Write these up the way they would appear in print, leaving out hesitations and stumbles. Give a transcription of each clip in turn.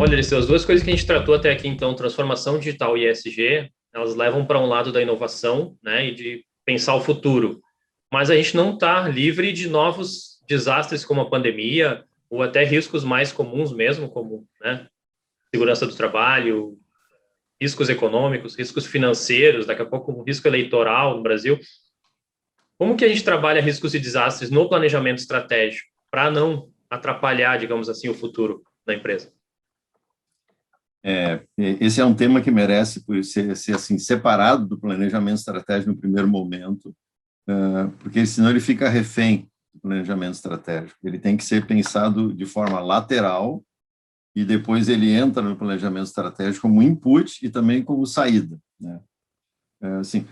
Olha, Eliseu, as duas coisas que a gente tratou até aqui, então, transformação digital e ESG, elas levam para um lado da inovação, né, e de pensar o futuro. Mas a gente não está livre de novos desastres como a pandemia, ou até riscos mais comuns mesmo, como, né, segurança do trabalho, riscos econômicos, riscos financeiros, daqui a pouco um risco eleitoral no Brasil. Como que a gente trabalha riscos e desastres no planejamento estratégico para não atrapalhar, digamos assim, o futuro da empresa? Esse é um tema que merece ser assim, separado do planejamento estratégico no primeiro momento, porque senão ele fica refém do planejamento estratégico. Ele tem que ser pensado de forma lateral e depois ele entra no planejamento estratégico como input e também como saída, né? Assim,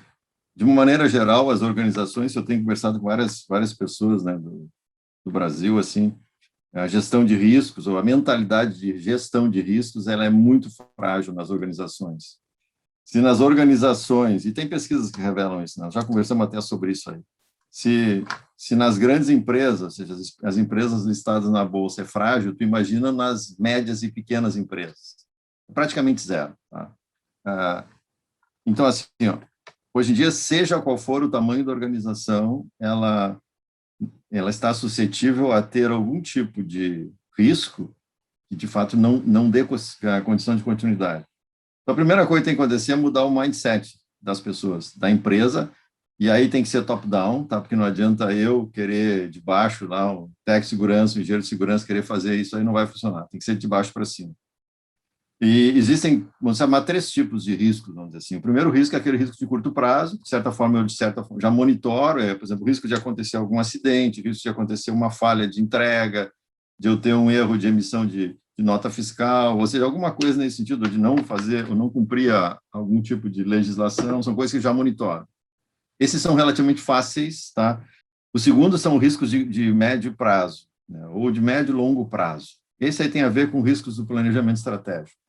de uma maneira geral, as organizações, eu tenho conversado com várias pessoas, né, do Brasil, assim, a gestão de riscos, ou a mentalidade de gestão de riscos, ela é muito frágil nas organizações. Se nas organizações, e tem pesquisas que revelam isso, nós já conversamos até sobre isso aí, se nas grandes empresas, ou seja, as empresas listadas na Bolsa é frágil, tu imagina nas médias e pequenas empresas. É praticamente zero. Tá? Então, assim, ó, hoje em dia, seja qual for o tamanho da organização, ela está suscetível a ter algum tipo de risco que, de fato, não dê a condição de continuidade. Então, a primeira coisa que tem que acontecer é mudar o mindset das pessoas, da empresa, e aí tem que ser top-down, tá? Porque não adianta eu querer de baixo, lá, o técnico de segurança, o engenheiro de segurança, querer fazer isso, aí não vai funcionar, tem que ser de baixo para cima. E existem, vamos chamar, 3 tipos de riscos, vamos dizer assim. O primeiro risco é aquele risco de curto prazo, de certa forma, eu já monitoro, por exemplo, o risco de acontecer algum acidente, o risco de acontecer uma falha de entrega, de eu ter um erro de emissão de nota fiscal, ou seja, alguma coisa nesse sentido, de não fazer ou não cumprir algum tipo de legislação, são coisas que eu já monitoro. Esses são relativamente fáceis, tá? O segundo são riscos de médio prazo, né, ou de médio e longo prazo. Esse aí tem a ver com riscos do planejamento estratégico.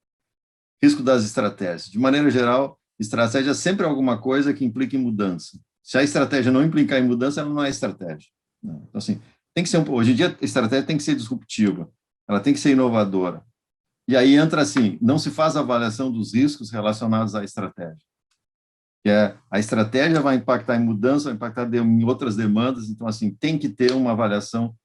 Risco das estratégias. De maneira geral, estratégia sempre é alguma coisa que implica em mudança. Se a estratégia não implicar em mudança, ela não é estratégia. Então, assim, tem que ser hoje em dia, a estratégia tem que ser disruptiva, ela tem que ser inovadora. E aí entra assim, não se faz avaliação dos riscos relacionados à estratégia. A estratégia vai impactar em mudança, vai impactar em outras demandas, então, assim, tem que ter uma avaliação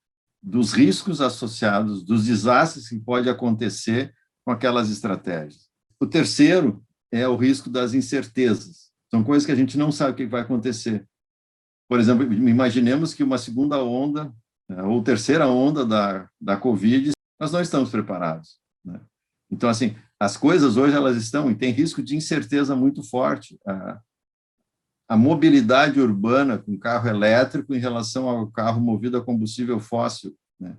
dos riscos associados, dos desastres que pode acontecer com aquelas estratégias. O terceiro é o risco das incertezas. São coisas que a gente não sabe o que vai acontecer. Por exemplo, imaginemos que uma segunda onda, ou terceira onda da Covid, nós não estamos preparados, né? Então, assim, as coisas hoje, elas estão, e tem risco de incerteza muito forte. A mobilidade urbana com carro elétrico em relação ao carro movido a combustível fóssil, né?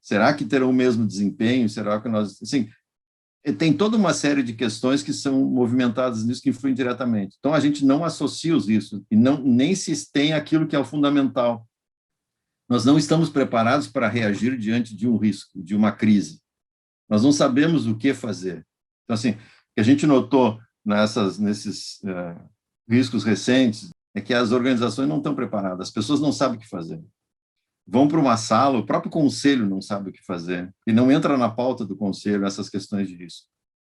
Será que terão o mesmo desempenho? Será que nós... Assim, tem toda uma série de questões que são movimentadas nisso, que influem diretamente. Então, a gente não associa os riscos, e nem se tem aquilo que é o fundamental. Nós não estamos preparados para reagir diante de um risco, de uma crise. Nós não sabemos o que fazer. Então, assim, o que a gente notou nesses riscos recentes é que as organizações não estão preparadas, as pessoas não sabem o que fazer. Vão para uma sala, o próprio conselho não sabe o que fazer, e não entra na pauta do conselho essas questões de risco.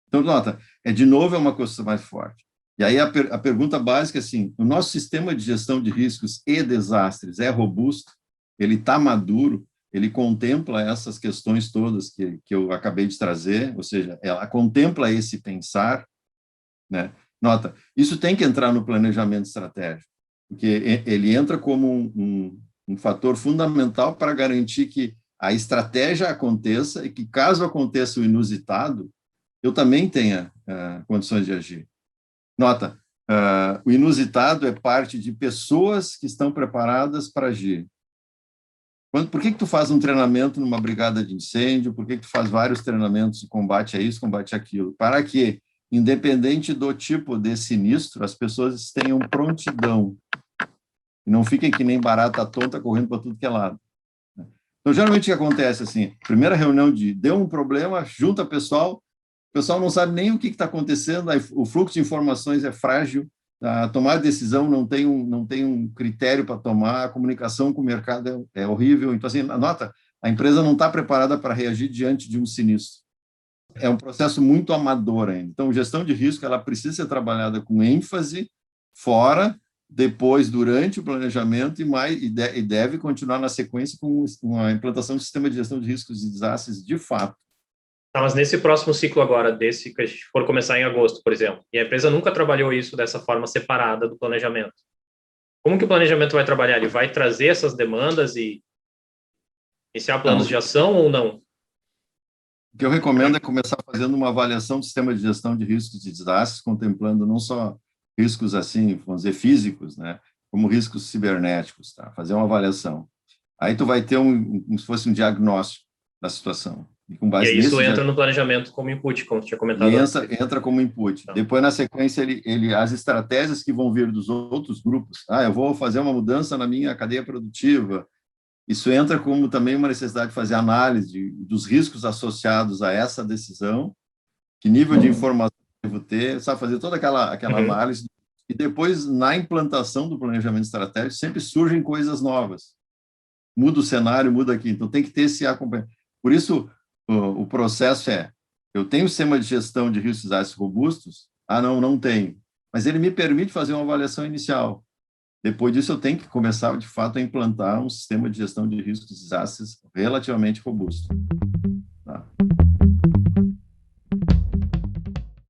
Então, nota, de novo, é uma coisa mais forte. E aí a pergunta básica é assim, o nosso sistema de gestão de riscos e desastres é robusto? Ele está maduro? Ele contempla essas questões todas que eu acabei de trazer, ou seja, ela contempla esse pensar, né? Nota, isso tem que entrar no planejamento estratégico, porque ele entra como um fator fundamental para garantir que a estratégia aconteça e que, caso aconteça o inusitado, eu também tenha condições de agir. Nota, o inusitado é parte de pessoas que estão preparadas para agir. Por que tu faz um treinamento numa brigada de incêndio? Por que tu faz vários treinamentos de combate a isso, combate àquilo? Para que, independente do tipo de sinistro, as pessoas tenham prontidão e não fiquem que nem barata tonta correndo para tudo que é lado. Então, geralmente, o que acontece assim, primeira reunião deu um problema, junta o pessoal não sabe nem o que está acontecendo, o fluxo de informações é frágil, a tomar decisão não tem um critério para tomar, a comunicação com o mercado é horrível. Então, assim, nota, a empresa não está preparada para reagir diante de um sinistro. é um processo muito amador ainda. Então, gestão de risco, ela precisa ser trabalhada com ênfase fora, depois, durante o planejamento e deve continuar na sequência com a implantação do sistema de gestão de riscos e desastres de fato. Tá, mas nesse próximo ciclo agora, desse que a gente for começar em agosto, por exemplo, e a empresa nunca trabalhou isso dessa forma separada do planejamento. Como que o planejamento vai trabalhar? Ele vai trazer essas demandas e iniciar planos de ação ou não? O que eu recomendo é começar fazendo uma avaliação do sistema de gestão de riscos e desastres, contemplando não só riscos assim, vamos dizer, físicos, né, como riscos cibernéticos, tá? Fazer uma avaliação. Aí tu vai ter como se fosse um diagnóstico da situação. E com base aí isso nesse entra no planejamento como input, como tu tinha comentado e antes. entra como input. Tá. Depois, na sequência, as estratégias que vão vir dos outros grupos. Eu vou fazer uma mudança na minha cadeia produtiva. Isso entra como também uma necessidade de fazer análise dos riscos associados a essa decisão, que nível de informação eu devo ter, sabe, fazer toda aquela análise. E depois, na implantação do planejamento estratégico, sempre surgem coisas novas. Muda o cenário, muda aqui. Então, tem que ter esse acompanhamento. Por isso, o processo eu tenho um sistema de gestão de riscos e desastres robustos? Não tenho. Mas ele me permite fazer uma avaliação inicial. Depois disso, eu tenho que começar, de fato, a implantar um sistema de gestão de riscos e desastres relativamente robusto.